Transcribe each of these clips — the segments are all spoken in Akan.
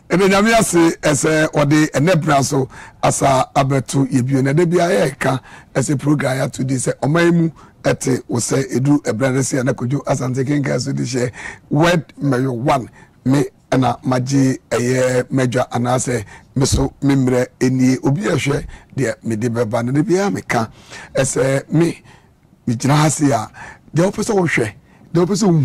ene nyame ase ese ode enebra so asa abeto yebio na de bia eka ese program ya today se omaimu ete wo se edu ebrane se na kojo asante kenka so de she word mayo one me na maji eye meja anase meso memre eni obi ahwe de me de beba na de bia meka ese me gina hase a de opeso wo hwe de opeso hu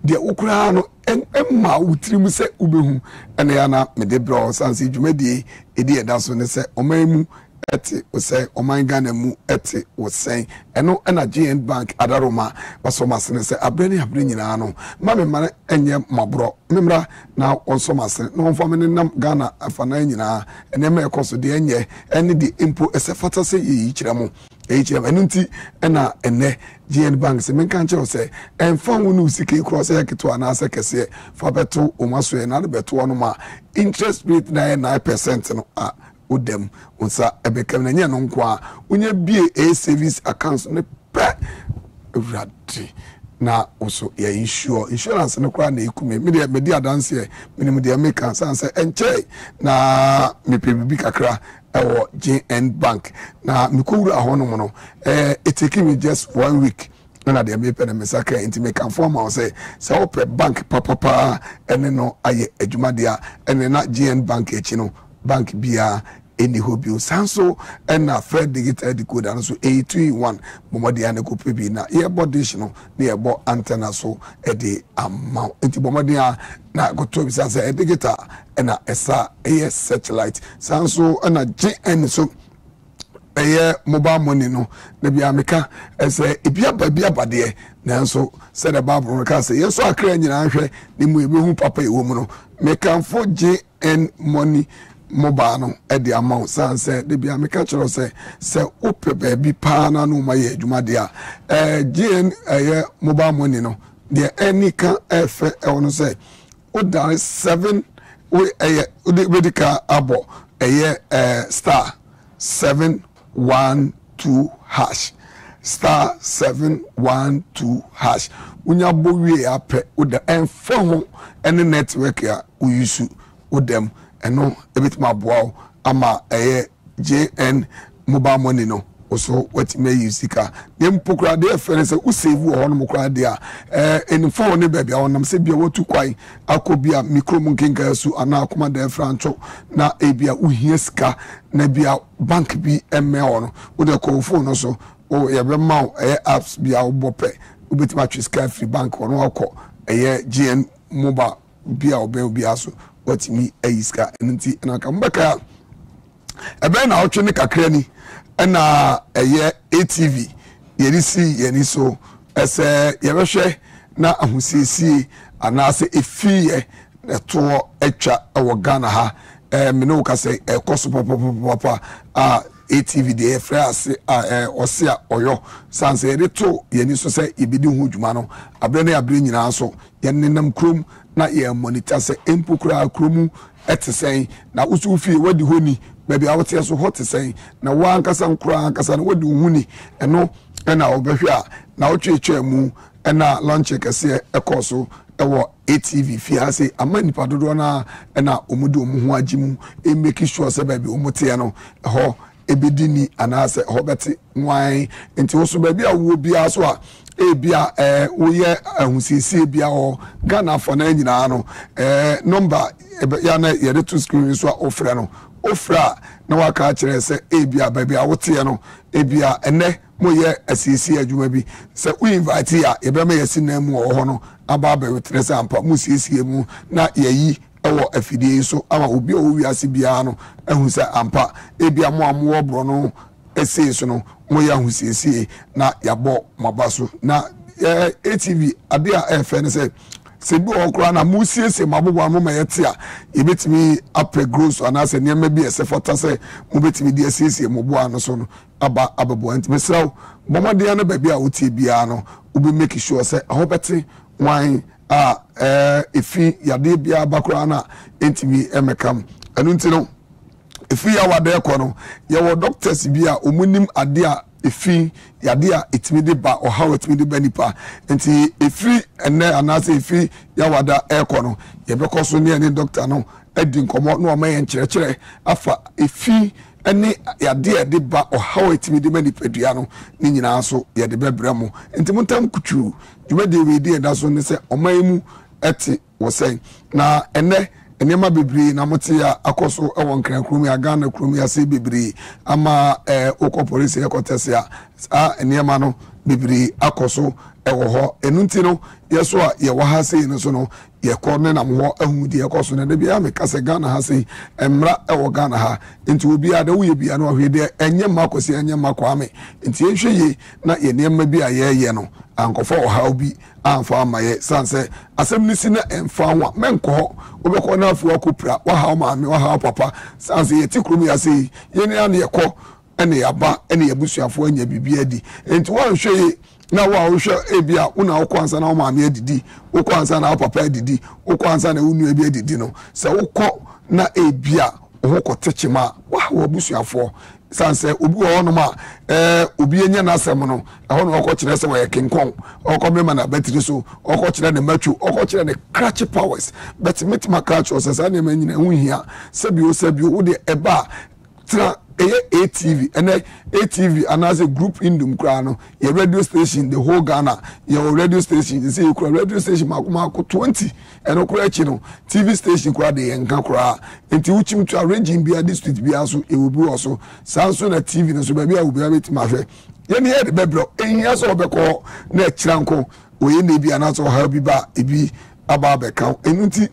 de okura no emma utirimu se ubehu ene ya na me de bro sanse dwumadi edi eda so ne se omaimu eti ose oman Ghana mu eti osen eno na GN Bank adaroma wasoma sene se abreni nyina no ma me mane enye mabro memra na onsoma sene no mfa me nam Ghana afana nyina ene me ekoso de enye ene di impo ese fata se yi kiramo enu nti na ene GN Bank se men kan kire se emfa wonu sike kro se yaketo na se kese fa beto o maso e na beto no ma interest rate na 9% no udem unsa ebekam na nya no nkwa unya bie a service accounts ne pe radi na also ya insurance ne kwa na ekume me di adanse me mu de make sanse enche na me pebibi kakra ewo GN Bank na me ko wura ho no mo no it take me just 1 week na de me pe na me saka enti me kan form am say open bank papa ene no aye adwuma dia ene na GN Bank echi no bank bia any hobby sanso na Fred digital decoder so 821 bomodi ane ko pebi na earbud dish no na earbud antenna so e de amount enti bomodi na go to sanso e digital na esa satellite sanso na GN so mobile money no na bia meka ese ebia ba de nanso se the bible ka se yeso akra nyina hwe ni mu ebehu papa ewo mu no meka for GN money mobile no e the amount sanse de bia meka chiro se ope baby pa na no ma ye adwuma de a GN mobile money no de any can efe e wono se o da 7 we medical abo star 712 hash star 712 hash unya bowie ape oda enfo ho ene network ya uyusu odem eno ebitima boa ama JN mobile money no also what may you sika nem pokra de fere se usave wo no mokra de a eni phone ne bia wonam se bia wotu kwai akobia micro munkenga su ana akoma de francho na ebia uhie sika na bia bank bi emme ono wo de ko phone no so o ye be ma apps bia wo bope obetima twiska free bank ono akọ GN mobile bia obe bia so what me iska enti na ka mbaka ebe na otwe ne kakra ni na ATV yeni so ese yebehwe na ahusiesie anase efiye to etwa ewo Ghana ha me no ka se ekoso papa ATV de efrase osia oyo sanse yede to yeni so se ibidi hu dwuma no abre na abre nyina so yenenam krom na ye monitor se empukura kromu etesen na usu fie wadi honi baby awote so hot say na wa ankasa nkura ankasa na wadi huni eno na obehwe a na otwetwe mu na lunch kese ekoso ewo ATV fiase amani padodo na omude omuhu agimu e make sure say baby omote no ho ebedini anase ho beti nwan enti wo so baby awo bia so a ebia woye ahusisi bia o Ghana for na nyina no number ya na yede to screen so ofre no ofra na waka kire se ebia baby awote no ebia ene moye asisi adwuma bi se we invite ya ebe me yesi na mu ho no aba ba wetre se ampa musisi mu na yeyi ewo afidie so ama obi o wiase bia no ehu se ampa ebia mo amwo bro no ese so no moye ahusisi na yabo mabaso na ATV ade a FN se sebi okra na musiese mabobo amoma yete a ebetimi apre gross anase niam bi ese fota se mo betimi di asiesie mobo ano so no ababo antimesraw bomode ya na ba bia wotie bia no obi make sure se ahobete wan efi yade bia bakra na entimi emekam anu ntino efi ya wade ekono ye wo doctors bia omunim ade a efi yade a etimi de ba o how etimi de banipa enti efi ene anase fi ya wada eko no ye beko so ne doctor no edi nkomo no ma ye nkyerɛkyerɛ afa efi ene yade de ba ohaw etimi de mani pedua no ni nyina so ye de bebrɛ mo enti montam kutu dwumade we di enda so ne se ɔman mu ɛte wo sɛn na ene enema bebree na mote ya akoso ewon kran krum ya Ghana krum ya se bebree ama okɔ police ekɔtese a enema no bebree akoso ewo ho enunti no yeso a ye wa ha sei no so no ye kɔ ne nam ho ahudi ekoso na de bia me kase Ghana ha sei emra ewo Ghana ha enti obi a da wo ye bia no ahwe de enye makosi enye makwame enti ehwe ye na ye nema bi a ye no ankofo oha obi amfa amaye sanse asem ni sina emfa wa menko obekɔ na afu akopra wa ha maame wa ha papa sanse ye tikrum ya sei ye ne ane ye kɔ ene yaba ene yabusuafo anya bibia adi enti wa nhwe ye na wa wohwe ebia una wokwansa na maame adidi wokwansa na papa adidi wokwansa na unu ebia adidi no se wokɔ na ebia wo kɔtechema wa wabusuafo sanse obi wo no ma obi enya na asem no ɛho no ɔkɔ kyerɛ sɛ wɔyɛ kinkɔn ɔkɔ mema na battery so ɔkɔ kyerɛ ne matchu ɔkɔ kyerɛ ne crutch powers but metima crutch o sɛ ne ma nyina hu hia sabio wo de eba tra ATV and ATV and as a group in the Mkrano, your radio station, the whole Ghana, your radio station, you say you could radio station Makumako 20 and Okurachino, TV station Krade and Kankra, and to which you to arrange in Bia district Biasu, it will be also Samsung at TV, and so maybe I will be able to mafe. Then he had the bebro, and he has all the call next Chanko, we may be an answer help ba, it be about the count, and unti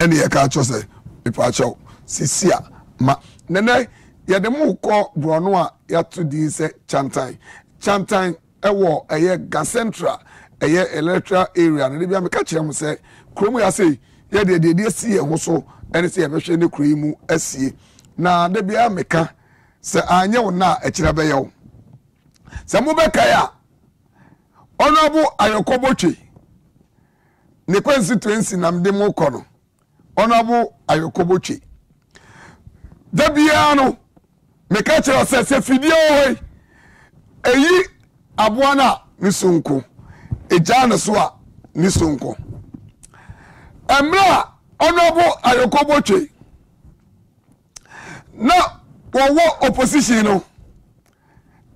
any account say, if I show, Sisia, ma, Nene. Ya de mu ko brono a ya to di se chantan ewo eye gas central eye electoral area na bia me ka kire mu se kromu ya se ya de sie ho so ene se ya behwe ne kro mu asie na de bia me ka se anye wo na a kire be yew se mu be ka ya onobu ayokobotwe ne constituency na mde mu ko no onobu ayokobotwe de bia no me ka kire se fidie o eyi aboana ni sonko ejana so a ni sonko emra onobo ayokobotwe na wo opposition no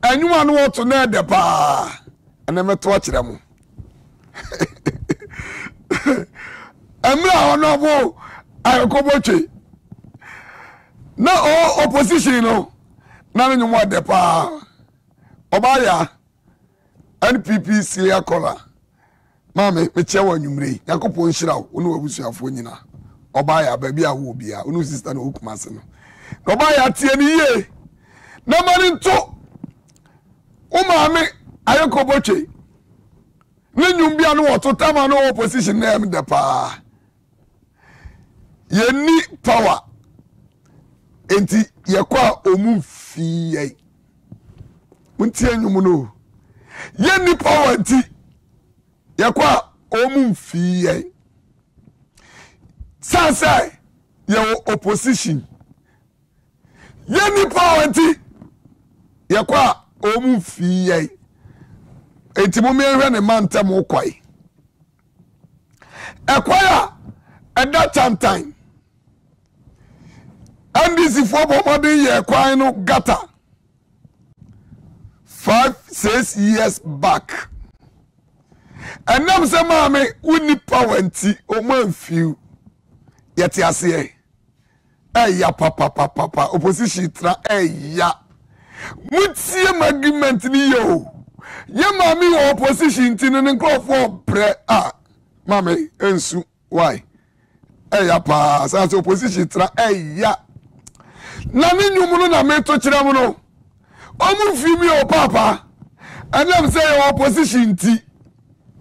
anwuma no woto na de pa ana meto akire mo emra onobo ayokobotwe na opposition no na nyumo de pa obaya NPP Syria kola mame me chewa nyumre yakopo nhira wo no wabusuafo nyina obaya baabi a wo bia wo no sister no okumase no obaya tie ni ye na mari nto o mame ayokobotwe ne nyumbia no woto tama no opposition na em de pa ye ni power enti ye kwa omu fiye muntie nyumu no ye ni power enti ye kwa omu fiye sansa ye opposition ye ni power enti ye kwa omu fiye enti mo mehwe ne mantem kwai ekwaya at that time and this is for body ye kwai no gata 5-6 years back and now say mama uni power nti o man few yet ase ya papa opposition tra ya mutie argument ni yo ye mama wo opposition ti no nko for pre mama ensu why ya pa sa opposition tra ya na me nyumuno na me to kire mu no omu fi mi o papa anam say your opposition ti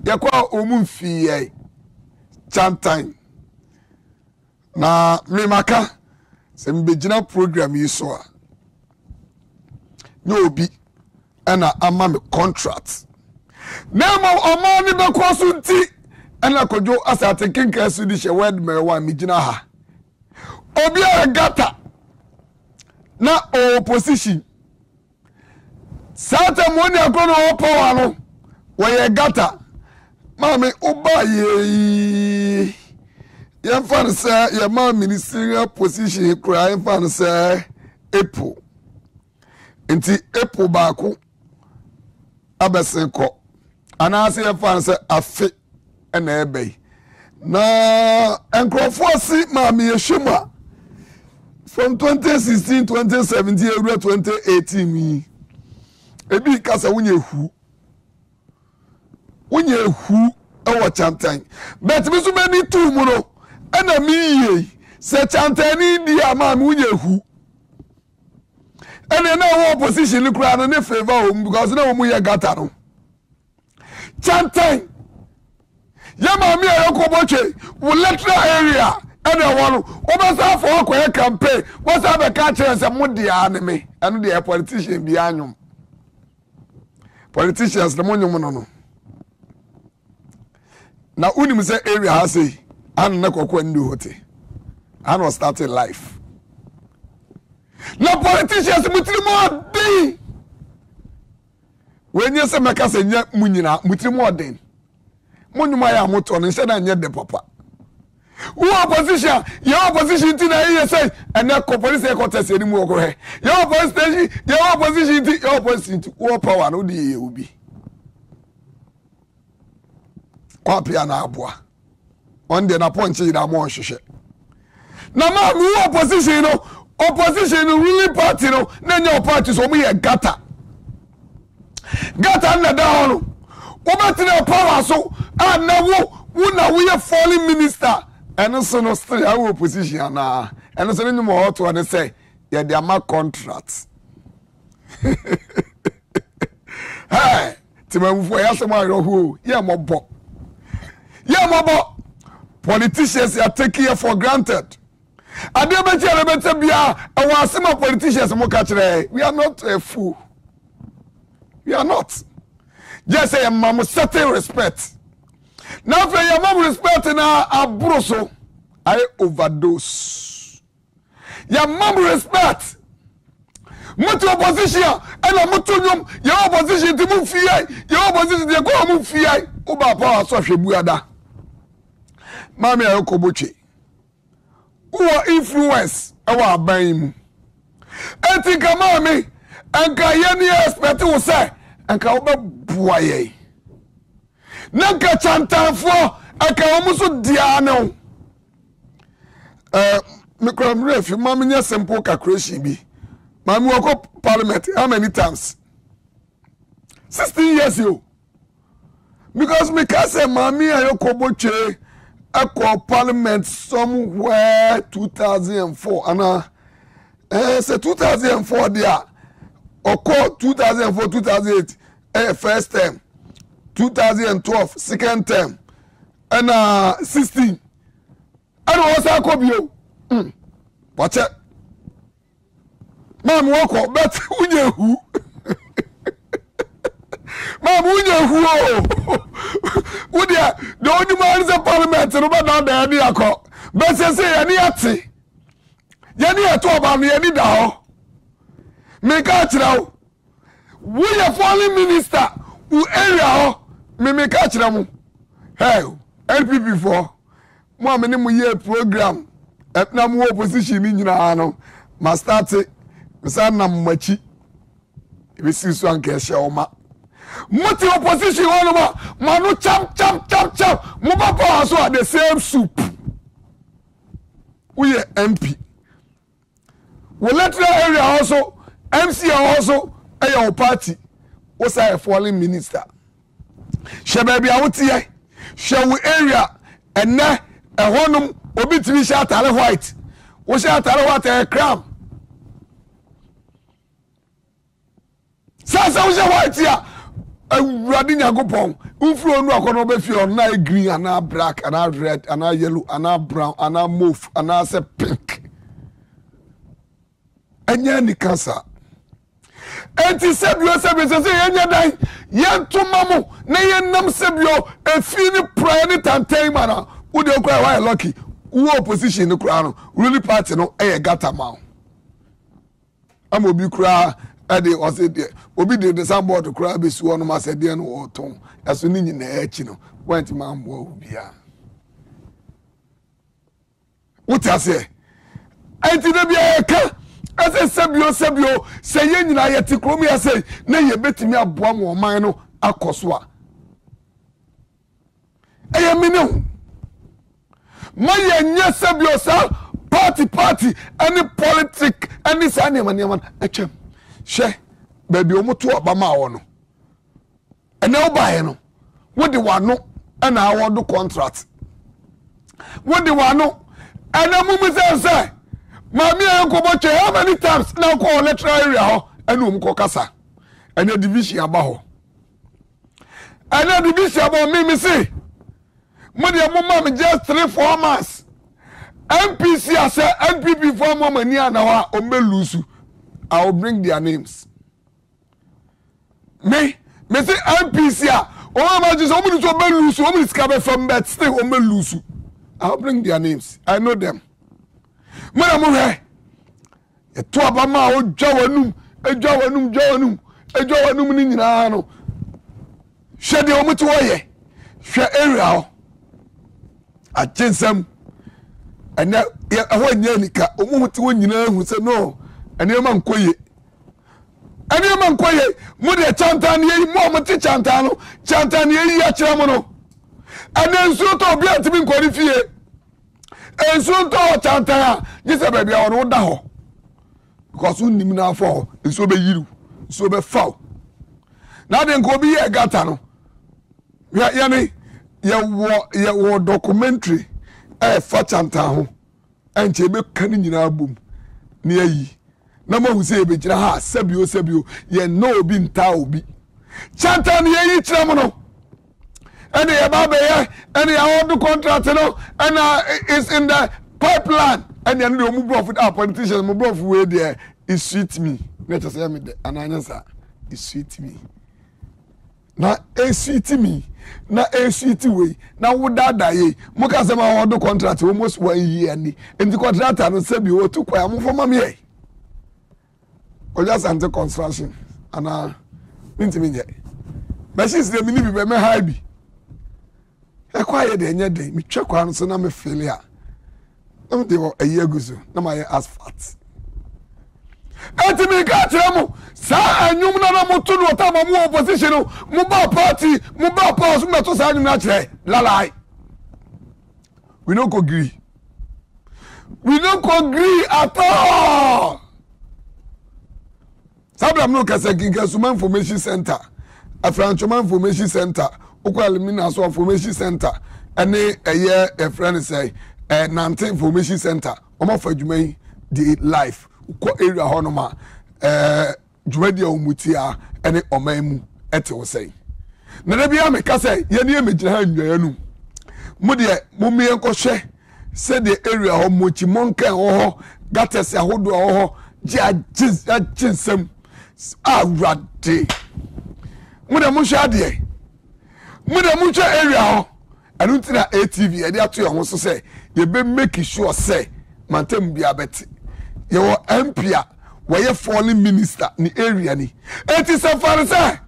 yakwa omu fi ye chantan na me maka se mbegina program yi so a no obi ana ama me contract na mo omo ni be kwaso nti ana kojo asate kenka su di she word me wa me gina ha obi a gata na opposition sata moni akono power no we gata Mami oba ye yemfa say your man ministerial position kura yemfa say epo nti epo baako abesen ko anase yemfa say afe na ebey na enkrofo si mami yeshuma from 2016 2017 every 2018 mi ebi kasa wunye hu ewo chantan but me so many two mu no na mi ye se chantan ni di ama mi wunye hu ene na wo opposition ni kura no ne favor o because na wo mu ye gata no chantan ya ma mi ayokoboche wo lateral area ene wo no wo ba sa for ko campaign wo sa be ka kire se mo dia ne me eno de politician bi anyum politicians na mo nyum no na unim say area ha say an na kokwa ndu hote an was starting life na politicians mutiri mo den when you say meka say nya munyina mutiri mo den monyuma ya moto no nse na nya de papa who opposition your opposition ti na you say and na police headquarters eni mu okoro he your opposition ti your opposition ti wo power no dey obi kwapia na aboa on dey na point yi da mo hwehwe na ma mu opposition no ruling party no na nya party so mu ye gata na da no obetina power so and na wo ye falling minister and so no still our opposition na and so no more to and say ye dey ma contract hey timamfo ya so ma rohu ye mobo politicians are taking it for granted. We are not a fool. We are not. Just say mama certain respect. Now for your mom respect na abroso, I overdose. Your mom respect. Mutu opposition, and mutu nyom, your opposition to move fear, your opposition to go move fear. Oba power so hwebuada. Mami ayokoboche. Uwa influence ewa aban mu. Enti ka mami anka ye ni expect wo say anka wo bua ye. Nanka chantanfo anka wo muso dia no. Mikram ref mami nya simple calculation bi. Mami wako parliament how many times? 16 years yo. Because me can say mami ayokoboche akwa parliament somewhere 2004 ana say 2004 there oko 2004 2008 first term 2012 second term and 16 and also akobio watch it mam woko but unye hu mam unye hu udia the only man is a parliament no ba down there ni akọ but say yani ati yani eto oba no yani da ho me ka kira wo we are falling minister who area ho me ka kira mu hey LPP for mo amene mo ye program na mo opposition ni nyina no ma start sa na machi e si so anka ehye oma Muti opposition one manu cham Mubaba also at the same soup. We are MP. We let that area also MC also a party was a falling minister. Shababy out here, shall we area and na a honum obi to be shot at white. Was shot at what a crown. Sasa was a white here. Radinya gopon ufro nu akono be fi on na green and black and red and yellow and brown and mauve and say pink enya ni cancer enti sebio se enya dan yento mamu na yennam sebio efi ni prayer ni tantan mana wo de okra why lucky wo opposition ni kura no ruling party no gata ma am obi kura ade ose de obi de the soundboard kura be su ono ma se de no oton aso ni nyina echi no went man wo bia what I say enti na bia ka ase sebio se ye nyina ye te krom ya say na ye betimi aboa mo man no akoso a eye minu ma ye nya sebio sa party any politic any sane man atwam hwe baby omoto obama wo no ene obaye no wo de wano ana award contract wo de wano ana mumu say mami enkoboche how many times na ko electoral area ho ene omko kasa ene division aba ho ene division aba me say mo de mo mam just 3-4 months MPC ase NPP for mo mani ana wa o melusu I will bring their names me say MPC o ma just o me so melusu o me skabe from but still o melusu I will bring their names I know them mara mo he eto abama o dwawanum ni nyina no hwe de o muto ye hwe area o agensam ana ho nya nika o mu muto nyina hu se no ene ma nkoye mu de chantan ye mo mo te chantan no chantan ye ya kire mo no ana nsu to bia timi nkori fie ensu to chantan gise ba bia wo da ho because unim na afọ nso be yiru nso be faw na de nko bi ye gata no ya ni ye wo documentary fa chantan ho enche be kan nyina bom ni ayi na mo hu se be gira ha sabio ye no obi nta obi chantan ye yi kira mo no ene ye ba be ye ene ya hold contract no and is in the pipeline and you know move off with our politicians move off way there it sweet me let us say me ananya it sweet me na e sweet me na e sweet way na wo dada ye mo ka say ma hold contract almost 1 year ni enti contract no say bi o to kwa mo foma me ye o just anti construction ana ntimi nye machines de mini bi be me high bi e kwa ye de nya de me twa kwa no so na me failure no dey a year ago so na my asphalt enti me ka tiremu sa anyum na mo to no ta mo opposition no mo ba party mo ba pause me to sa anyum na kire lalai we no go agree at all sabram no kase Kinkasuma information center Afranchoma information center okwa Elimina so information center ene eye e friend say Nante information center omo fa dwuma yi the life ko area honoma dwuma dia omutia ene omamu ete wo say na da bia me ka say ye ne emegina ha nwaya nu mu de mu me enko hwe se the area ho mochi monka ho gates ahodo ho jinsem awrade mu de mu hwe ade mu de mu hwe area ho anu tina ATV e de ato ho so say ye be make sure say mantem bia beti ye wo MP we ye fallen minister ni area ni eti se fare say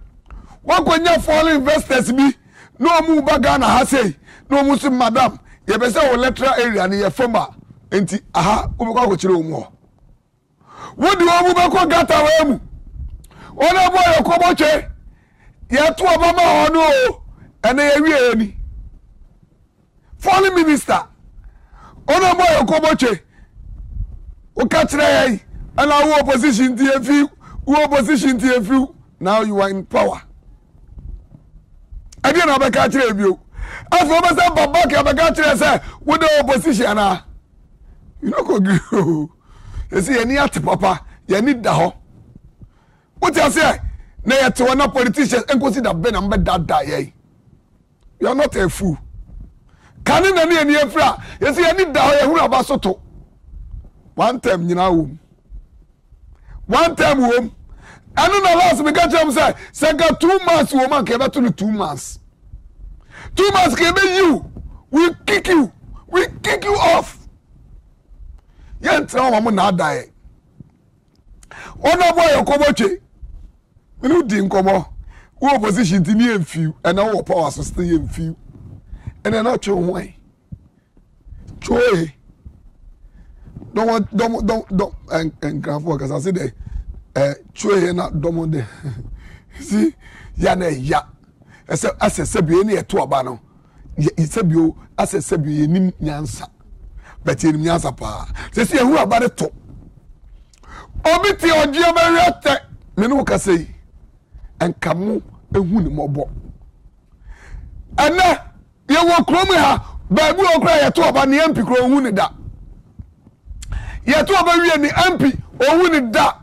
wakonya fallen investors bi no mu baga na ha say no mu sim madam ye be say wo lateral area ni ye former enti aha wo be kwa kire wo mu ho wo di wo mu be kwa gata wa mu ona boy ko boche ye to obama ho no ene ye wie ni fallen minister ona boy ko boche o ka kire ye and our opposition TFU now you are in power I didn't have a catch review as for myself babak have a catch say with the opposition you know go you see any at papa you need the ho what you say na yet one politicians and consider ben and bad die you are not a fool can in any efra you see any da ho you about soto one time you know one time home and no last me catch am say second 2 months woman ke beto 2 months 2 months ke be you we kick you off yen tell mama na die ona boy okoboche me no di nkomo wo opposition ti ni emfiu and na wo power so stay emfiu and then not your way. Joy. Don't and grab work as I said, Joy not domode. See, Yana ya. As a Sabi near to a banner. It's a view as a Sabi in Yansa. But in Yansa pa. They say who about it top. Obiti or Giamarate, Menuka say, and Camu a wound mobo. And now you will call me her, but we will cry at 2 about the MP grow wounded that. Yet 2 about the MP or wounded that.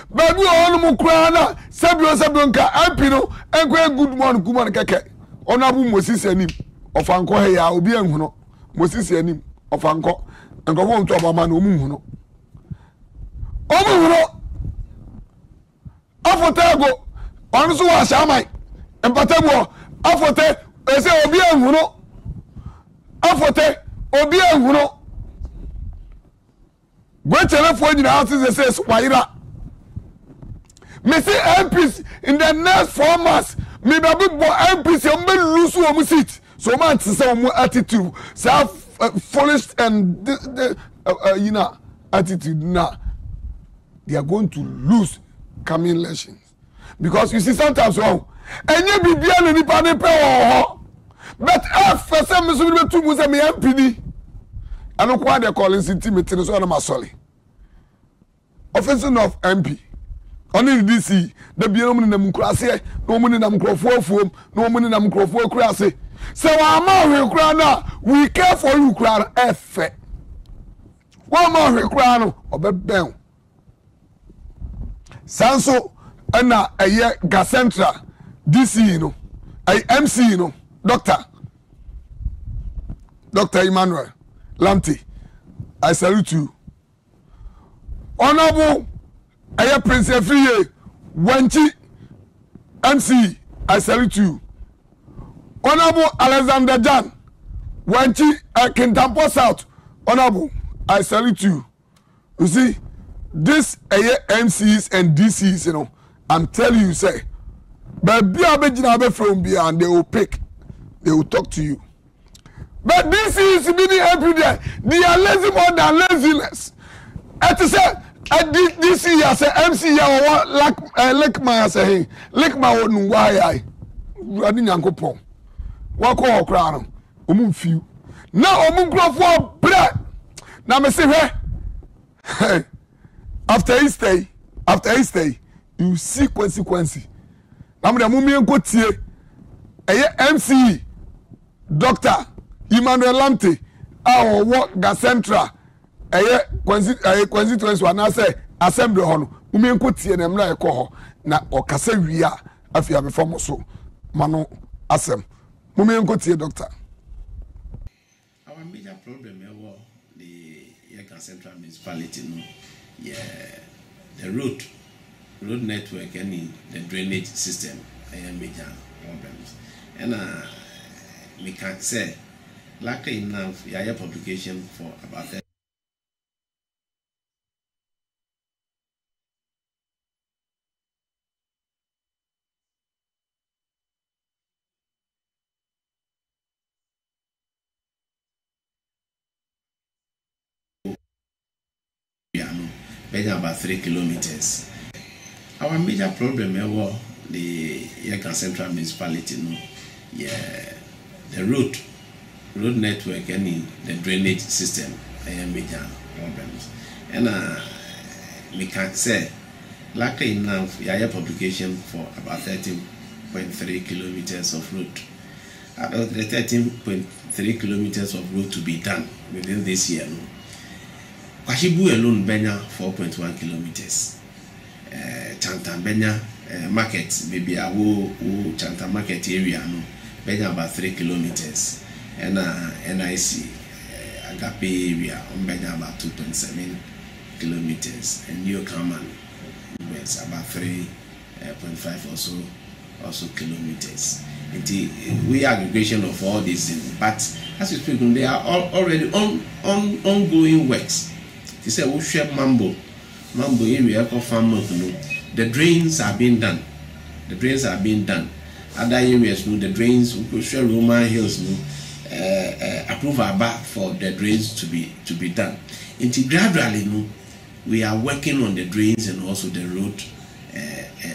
But we all no cry, Sabionka, Ampino, and great good one, Kuman Kake, on Abu Moses and him, of Uncle Haya, Obian, Moses and him, of Uncle, and go home to Abaman Umuno. Omuno afotego onso wa shamai empatebo afote ese obi ehunu afote obi ehunu gwetele fo nyina ase se waira me see MPs in the next 4 months me be big boy MPs you may lose one seat so man to say one attitude self foolish and you know attitude now they are going to lose coming elections. Because you see sometimes wrong. And you be beyond any party power. But if some Mr. Two was a MPD, I don't quite the calling city meeting so I'm sorry. Offensive of MP. Only DC, the beyond in the Mukrasi, no money in the Microphone, no money in the Microphone Crassi. So I'm more Ukraine, we care for Ukraine F. One more Ukraine or Bell. Sanso ana eye Gacentra DC no ay MC no Dr. Emmanuel Lamte, I salute you. Honorable eye Prince Efriye Wanchi MC, I salute you. Honorable Alexander Jan Wanchi Kintampo South, Honorable, I salute you. You see, this MCs and DCs, you know, I'm telling you, say, but be a from beyond, they will pick, they will talk to you. But this is meaning every day. They are lazy more than laziness. And to say, this year, say MC, like my say, like my own why running Uncle Pong. Walk all crown, few. Now, grow for bread. Now, me say, hey. After Easter, you see consequences. I'm the moment go tie. MC, Dr. Emmanuel Lamte, our work Gacentra, constituency one I say assembly hall. Moment go tie na mra ekọ na okasa wia afia me form so mano asem. Moment go tie doctor. Our major problem here the Gacentra municipality no. Yeah, the road network and the drainage system are major problems. And we can say, luckily enough, we have a publication for about that. About 3 kilometers. Our major problem is the Yeka Central Municipality. No, yeah, the road network and the drainage system are major problems. And we can say, luckily enough, we have a publication for about 13.3 kilometers of road. About the 13.3 kilometers of road to be done within this year. No? Kwashibu alone benya 4.1 kilometers. Chantan benya market maybe a wo Chantan market area no benya about 3 kilometers. And NIC Agape area benya about 2.7 kilometers. And New Common it's about 3.5 also kilometers. We aggregation of all these things, but as we speak, they are already ongoing works. They say we share Mambo area called farm. The drains are being done. other areas, the drains, we could share Roman Hills, approve our back for the drains to be done. Until gradually, we are working on the drains and also the road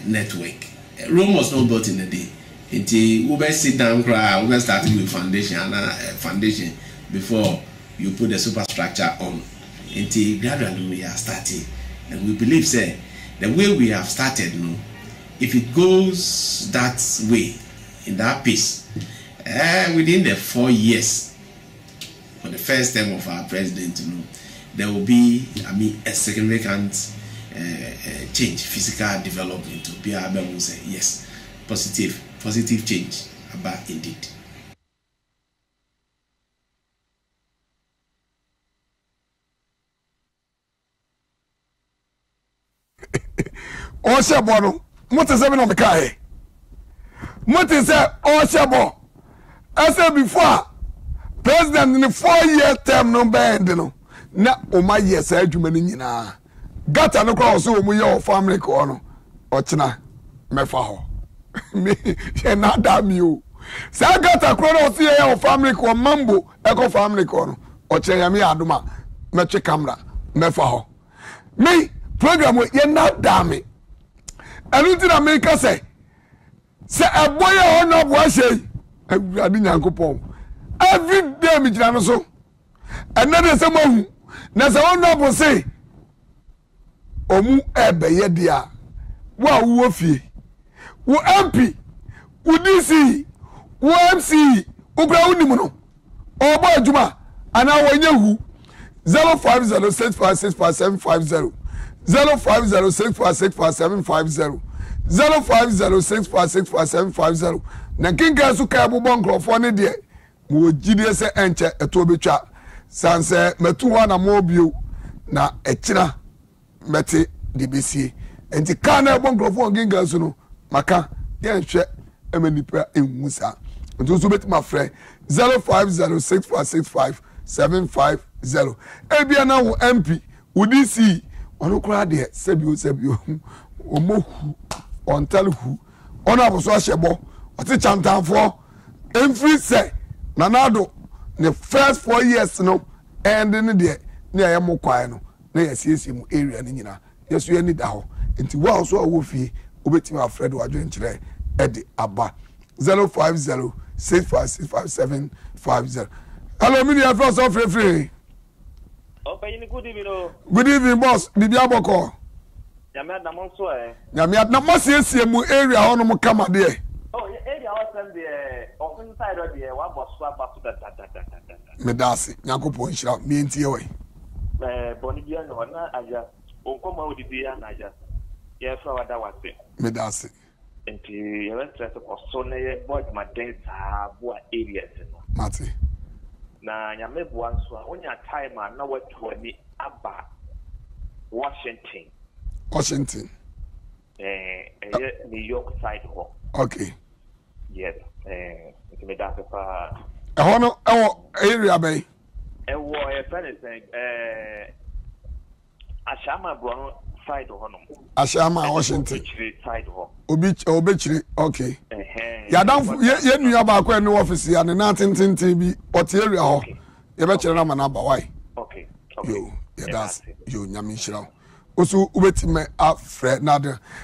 network. Rome was not built in a day. Until we sit down, we starting with foundation before you put the superstructure on. Until gradually we are starting, and we believe, say, the way we have started, if it goes that way, in that pace, within the 4 years, for the first term of our president, there will be, a significant change, physical development. To be able to say yes, positive change, about indeed. Oshabo no mote se me no mekae mote se Oshabo ase before president in 4-year term no bend no na o ma yes adwuma ni nyina gata no kwa so o mu ye family ko no ochina mefa ho me she na da mi o sa gata kro no se ye family ko mambo eko family ko no ochina ya me adoma metwe camera mefa ho me program ye na da me anu ti na America say a boy on no bo ahye awurade nyankopon every day mi gina no so another say mahu na say on no bo say omu ebeye dia wo wo fie wo MP wo DC wo MC wo bra unimu no obo adwuma ana wo nyahu 0506565750 0506565750 0506565750 na kinga su ka bobon krofo ne de mo gidie se enche eto betwa sanse metu ho na mo bio na ekira meti dbc enti kana bobon krofo kinga su no maka de nhwe emanipa enwusa ntu so beti mafre 0506565750 ebia na wo MP udc ono kura de sebio omohu ontalhu ono aboso ahebo oti chantanfo every say nanado the first 4 years no and in the na yemo kwai no na yesiesi mu area ni nyina yesu ani da ho enti wa so awo fie obetima afredo adwen kire edi aba 0506565750 hello mini afro so free Okay, good evening. Good evening, boss. Bibi aboko. Nyame na mo so Nyame na mo siesie mu area hono mo kama de. Oh, area house the open side of the one boss swap to that. Medasi, Nyankopon hira, me ntie we. Boni bia no na aja. Onkoma odidi ya na aja. Ye fra wada wase. Medasi. Enti ye we stress ko so na ye boy ma den sa bo areas no. Mati. Na nyame bua nso a onya time na watu ani aba Washington. New York side ho. Okay. Yes. It's me that pa. Hono area bay. Ewo friend saying Ashama Brown side ho no. Ashama Washington side ho. Obechiri okay. Ya dan ye nua ba kwa no office ya ne na tintintin bi ot area ho. Ye be kire na ma na ba why. Okay. Yo, yeah that's yo nyame hira. Oso ubetime afre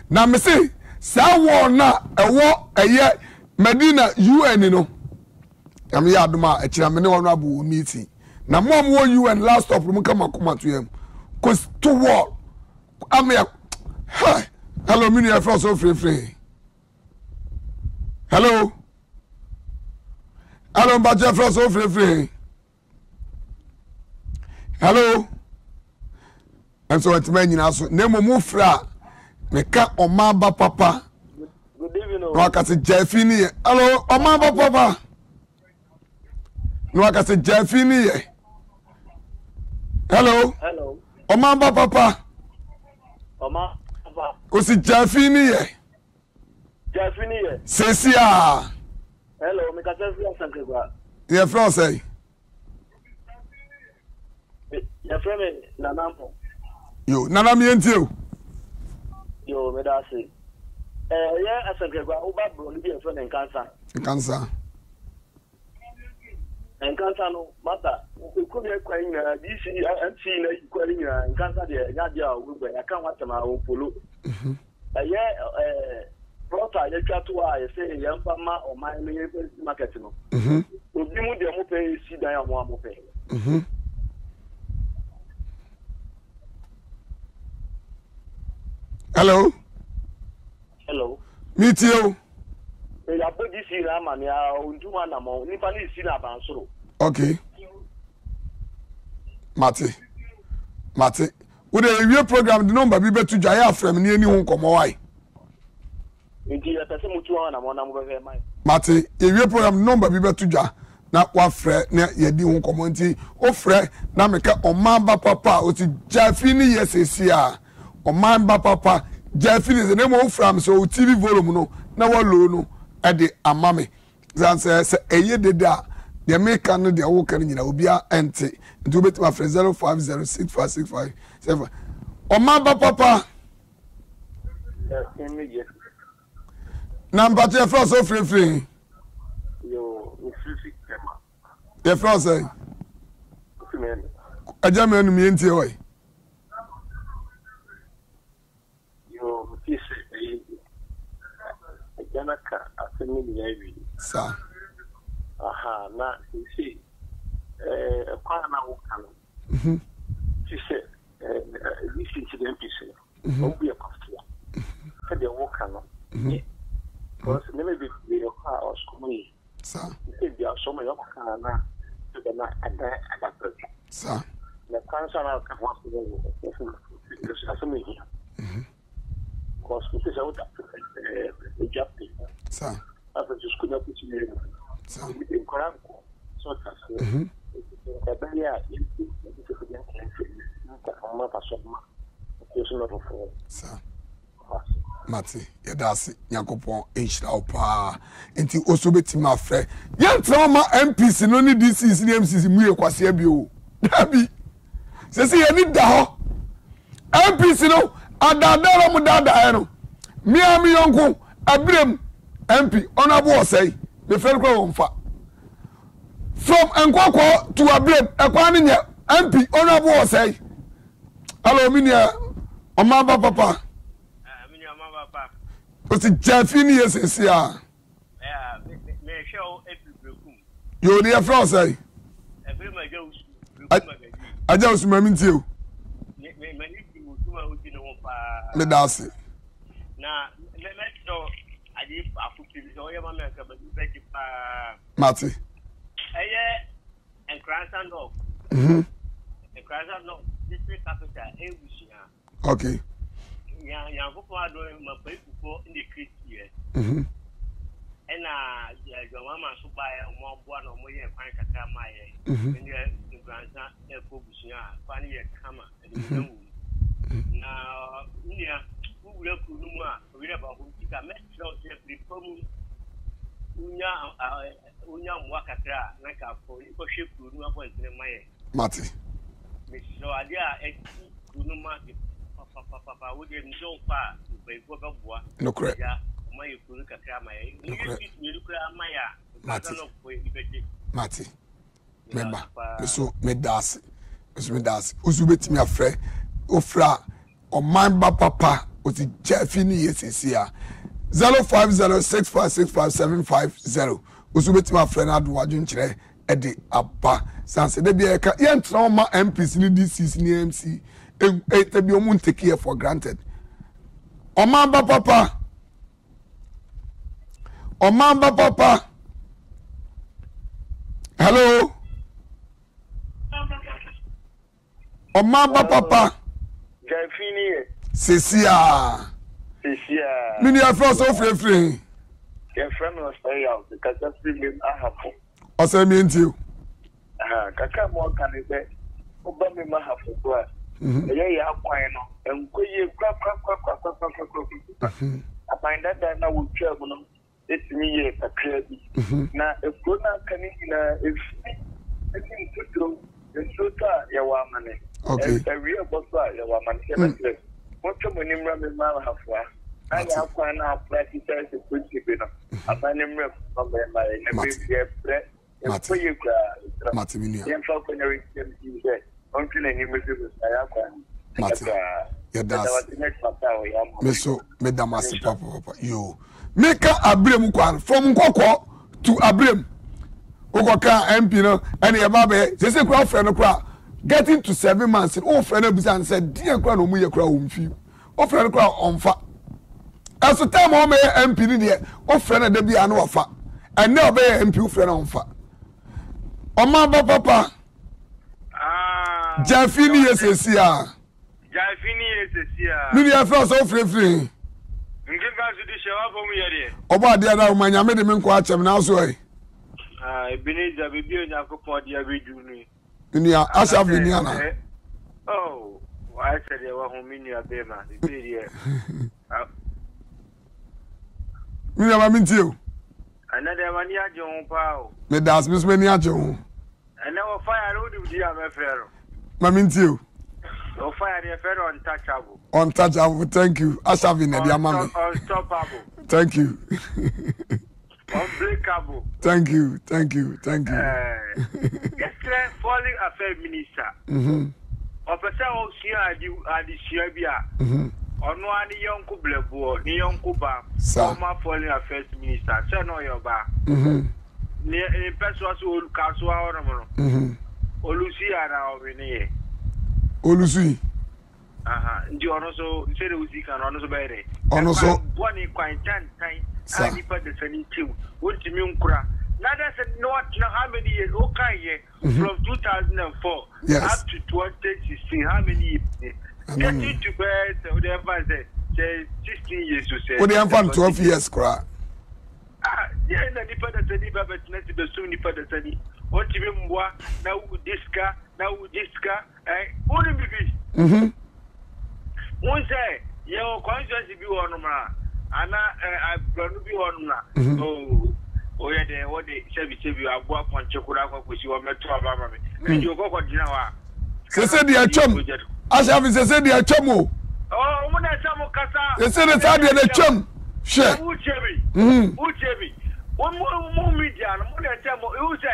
na me say sa wo na ewo eye Medina UN no. Am ya adoma a kire me ne wono abu meeting. Na mo wo UN last stop mu kama kuma to yam. Cause to war. Am ya hi. Hello mini afro so free. Hello. Hello Mbaje afro so free. Hello. And so it's many now. So nemo mufra meka omamba papa. Good evening. No akase Jeffini. Hello, omamba papa. No akase Jeffini. Hello. Hello. Omamba papa. Oma papa. Osi Jeffini. Jeffini. Sesia. Hello, me ka Jeffini sankwa. Ye fro say. Ye friend Nanampo. Yo, nana mi enti o. Yo, me da say. Yeah, as a grandpa, Uba, be a friend and cancer. Cancer. And cancer, no matter. We could be acquiring this and seeing acquiring and cancer, Nadia, I can't watch my own polo. Brother, you try to say, young Pama or my market. You move the Mope, see that one Mope. Hello. Hello. Meet you. Okay. Mate. Would a review program the number be better to Jaya from near New Hong Why? Mate, a review program number be better to Ja. Not one fret near Yedi Hong Community. Oh, fret, Nameka or Mamba Papa, or Jaffini, yes, a or Mamba Papa. Jaffini is the name of from so TV volume no. Now no at the amame. Zan says a year de da. The American no the walking in Obia empty. To bet my friend 05065657. Mamba Papa. Number 2 first so free. The first say. A German me into way. Sir. Aha, na see, a partner will come. She said, this incident is won't be a cost. Said the walk cannot. Because maybe your car or school. Sir. There are so many of Kana to the night at that person. Sir. The cancer of the hospital is a media. Because it is out of the job. Sir. After just could not put you in Koranko. So that's a barrier. Sir. Mate, Yadasi, Yakopon, H. Pa, and you also bet my friend. Young trauma MPs in only this is the MCs in Muyo Quasibio. Dabi. Says he need the ho. MPs, you know, and Dada Mudada, Miami Uncle, Abram, MP, honorable say, the federal on fire. From Nkoko to Abram, a Quaninia, MP, honorable say, hello, Minia, Omaba Papa. What's it, Jaffini? Yes, it's here. You're near France, eh? I just remember you. Medasi. Now, let's go. I did a cookie, so your mamma can be Matty. And Cranson dog. And Cranson dog, district capital, okay. Young Papa doing my people in the creek here. And your mamma should buy one or more and find a car my and your grandson, a Pobusia, funny a camera, and now, who will read about who can make sure to become Unya Wakatra, like a ship to know what in my Matty. So I dare Kunuma. Papa would have no far to pay for the bois. No correct. My Matty. Remember, so Medasi. Medasi. Who's with me a friend? Ofra or Mamba Papa with the Jaffini yes here. 0506565750. Who's with my friend Adwajun Chile Eddie Abba. Sanse de Biaka. Yan trauma MPs in this season MC. It be a take care for granted. Omamba Papa. Omamba Papa. Hello. Omamba Papa. Jaffini. Cecilia. Mini afro so free. Your friend was stay out because that's been a happen. O say me ntiu. Kaka mo kan be. Oba me ma hafu kwa. Yeah, quite no. And quack. I find that now we travel. It's me a crazy. Now, if Gona can if anything to do, the Suta, your money. Okay. A real boss, your money. What's your money, Mamma have? I have one out practice as a quick keeping up. A man in my bread. Matiminia. Young falconry, you said, until any music I have one. Yeah, that's Meso, Madam Master Papa. You make a brim from Koko to a brim. Okoka MP no and your baby, they say crowd friend crowd. Getting to 7 months, oh friend and said, dear crown, we a crowd few. Oh friend crowd on fat. As the time home MP there, oh friend de be an offer. And now be MP friend on fat. Oh my papa. Jaffini is a seer. Jaffini is a seer. Many are first so free. About the other man, I made him quite some now. So I believe that we be in a couple of years. Minia, as I've been Yana. Oh, I said they were home in your baby. Minia, I mean to you. Another one year, John Powell. May that's Miss Meniajo. And now fire, who do you have a fair? Mammy, to you. Oh, fire, the fair untouchable. Untouchable, thank you. As I've been a dear mammy. Unstoppable. Thank you. Unbreakable. Thank you, thank you, thank you. Yesterday, falling affair minister. Officer of Sia, the Shabia. On one young Kublebo, the young Kuba, former falling affairs minister, Chano Yoba. Near a person who castle or Olusia now in Olusi. You also said we can also bear also one in quite time. I depend the 22. What you mean, Kura? Now that's not how many years, okay, from 2004 up to 2016. How many years? Getting to bed, whatever say 16 years to say. What do you have 12 years, Kura? Yeah, and I depend the 20, but not the soon depend the 20. What you mean, what now with this car, what do you mean? One say, your conscience be on ma. And I be on oh, yeah, what they say, I go up on chocolate, which you are met to Abama. And you go for dinner. They said they are chum. As I have said, they are chum. Oh, when I saw Casa, they said it's out there, chum. Sure. Who Chevy? One more media, and one tell me, who say,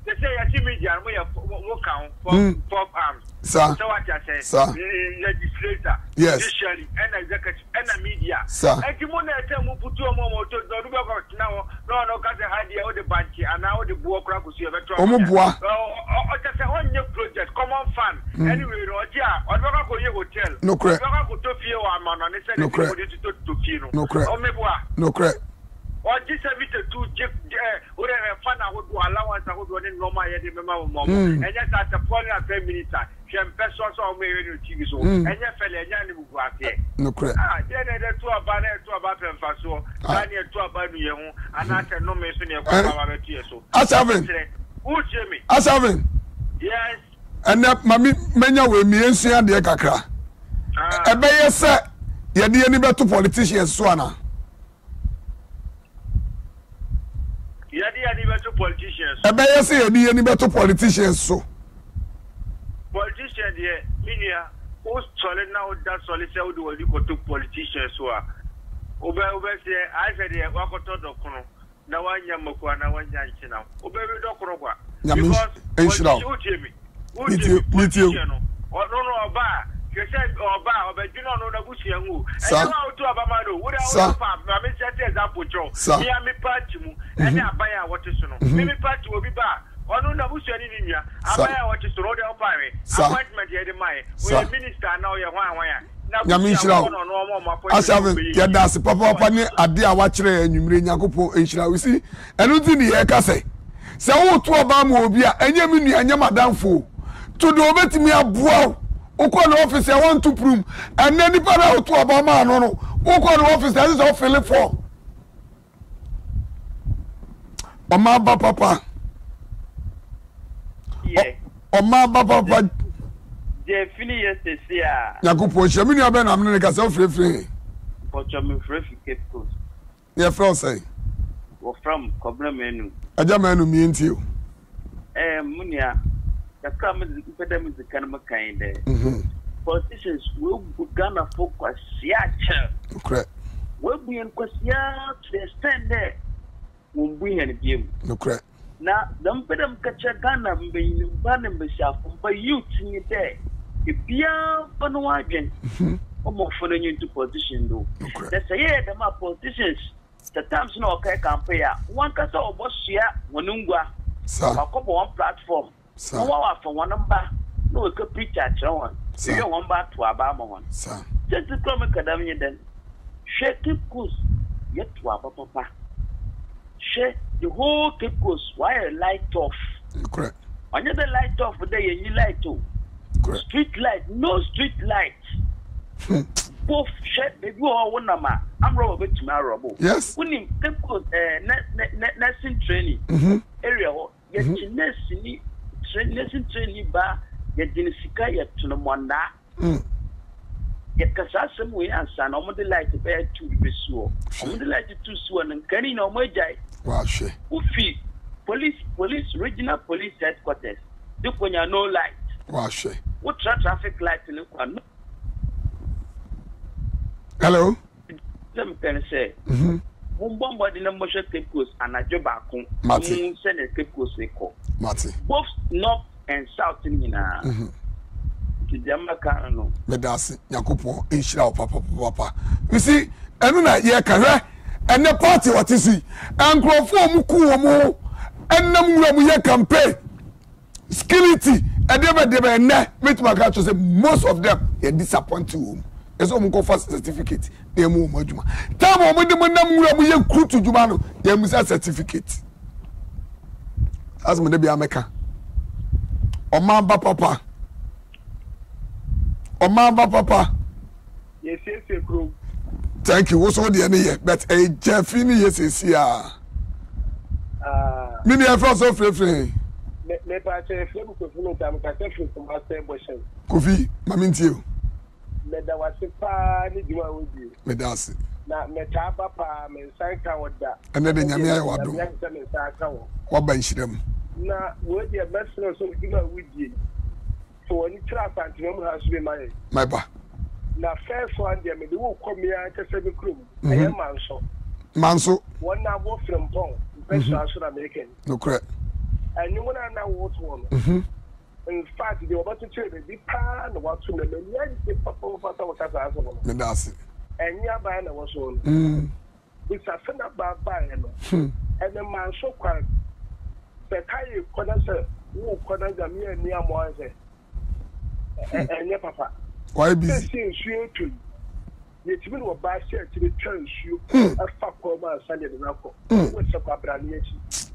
they say, I see media, we have walk out for 4 arms. Sir, so what I say, legislator, judiciary, and executive, and the media. Sir, and you want to tell me put your mom to do now, no, because I had the other bunch, and now the book will see a veteran. Oh, just a 1 year project, common fund. Anyway, Roger, or not go to your hotel. No credit. No go to feel a man on the same to feel. No credit. No credit. Or this everything to whatever fun I would do allowance I would run in normal mom. And just at the point of 10 minutes, she and persons or maybe TV so and your fellow and you go out there. No credit. Then to a banner to about them for so, and you're to about you, and I said no mention your power so. As having who Jimmy? As having yes. And that mammy many with me and see the Kakra. A bay set, you're the any better politicians, Swana. Politicians. I bet you say any better politicians so. Politicians, yeah, Minia, who's solid now that solid cell do you go to politicians who are Obe say I said yeah, walk out of Kono. Now one Yamoko and one Yanchi now. Obe Dokoroba. Because with you. Or no, bar. You said or but you don't know the bush and who. And you know to Abamado, what I was example, Joe. Me party, and I buy what is no. Maybe party will be back. Or no, the bush and India. I buy what is to roll the Opari. Appointment here, the Maya. We are minister now, you're one. As I get that, Papa, I did watch and you bring Yakupo and shall we see. And what's in the air, say, so to Obama will be a Yamini and Yamadam fool. To do it me a bow. Ukon office I want to prove and then the para to Obama no Ukon office that is all feeling for Omaba papa yeah Omaba papa je fini yesterday Yakupo Shemini aben amne ka se free but you free Cape Coast yeah from say we from Kobla menu aja menu mi ntio munia the come epidemic is kind of kind politicians will Ghana focus correct we bu en kwasia to the extent there we bu en game no correct na dam pedam kacha Ghana mbe bana mbe shafo ba youth ni there e bia bana wagen omo for into position do they say them are politicians the times no okay campaign one kasa obosia wonungwa akobo one platform no wa for one number no we could preach at one so you one back to abama one sir just to come academy then shake course yet to papa share the whole course why a light off correct on the light off there you light to street light no street light both share baby or one nama I'm rubber tomorrow yes when him course nursing training area yet nursing training ba yet sika yet to no wonder yet kasasem we answer no the light bear to be so on the light to so and can no more jai wow she ufi police regional police headquarters the konya no light wow she what traffic light in the hello them can say bomba the number Cape Coast and a job akon send a Cape Coast eko Mati both north and south in to the America no medasi yakopon inshira papa you see enu na ye kahwe ene party what is he enkrofo mu ku omo enam wura mu ye campaign security edebe ne meet my say most of them they disappoint you eso mu ko first certificate dey mu adwuma time o mu de nam wura mu ye krutu dwuma no ye mu certificate as mu de bia meka Omamba papa yes bro thank you also the any but a Jeffini yes is here mini efro so free me pa che flemu ko funu tam ka se funu ko master boysen Kofi mamintie me da wase pa ni djuma wodi me da ase na me ta papa me san ka woda ene de nyame ayi wado me san ka wo ba nhirem na wodi e mesro so djuma wodi so oni tra santimum ha so be my ba na first one there me the wo come here to say be krum e manso one na wo from pon special American no correct and you wanna know what one in fact the about to trade the pan what to me the papa was as me da ase and ya ba na was on it's a send up ba and the man so quite the kai corner say wo corner ga me ni amo say and ya papa why busy say you to yet me wo ba share to the chance you afa ko ba sale na ko wo se kwa brani echi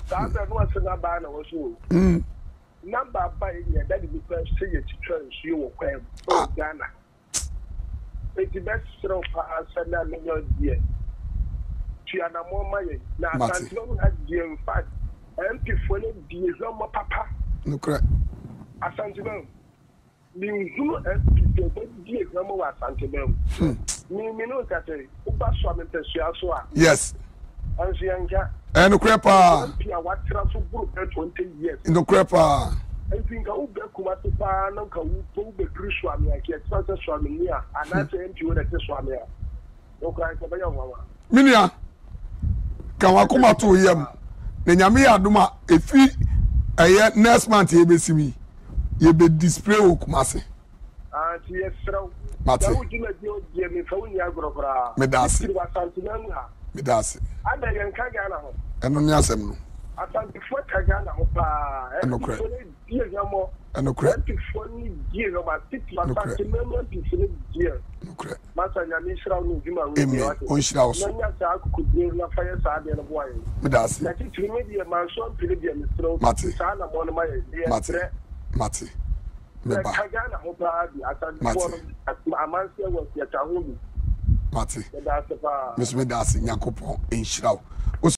that no was na ba na was o number by here that the person say you to chance you wo kwa Ghana it's the best show for us and na your dear to ana mo maye na santo na dear in fact MP for the dear no papa no correct asanto mi hunu MP the dear no wa asanto mi no ka say uba so ampesia so a yes anso yanka no crepa pia watra so group 20 years no crepa I think I will be kuma to pa na ka wu to be kristo ami ake tsatsa swami ni a ana se MP wo da te swami a o ka ba ya mama minia kan wa kuma to yam na nyame ya adoma efi eye next month ye besimi ye be display o kuma se ti yesra mate da ujina die mi fa unya grofra medasi wa santinam ha medasi ada yan ka ga na ho eno ni asem no asanti fo ka ga na ho pa eno kre die yamo eno kre fo ni die no ba titi wa santinam ti fo die no kre masa nya mi sra no djuma wo emi on shira wo na nya sa akuku die na fa ya sa de no boy medasi na titi mi die man so pili die mi sra mate sa na mo no ma ye mate meba kagana ho ba di asanti fo amanse wo ya ta hu mate mesme dase yakopon enhiraw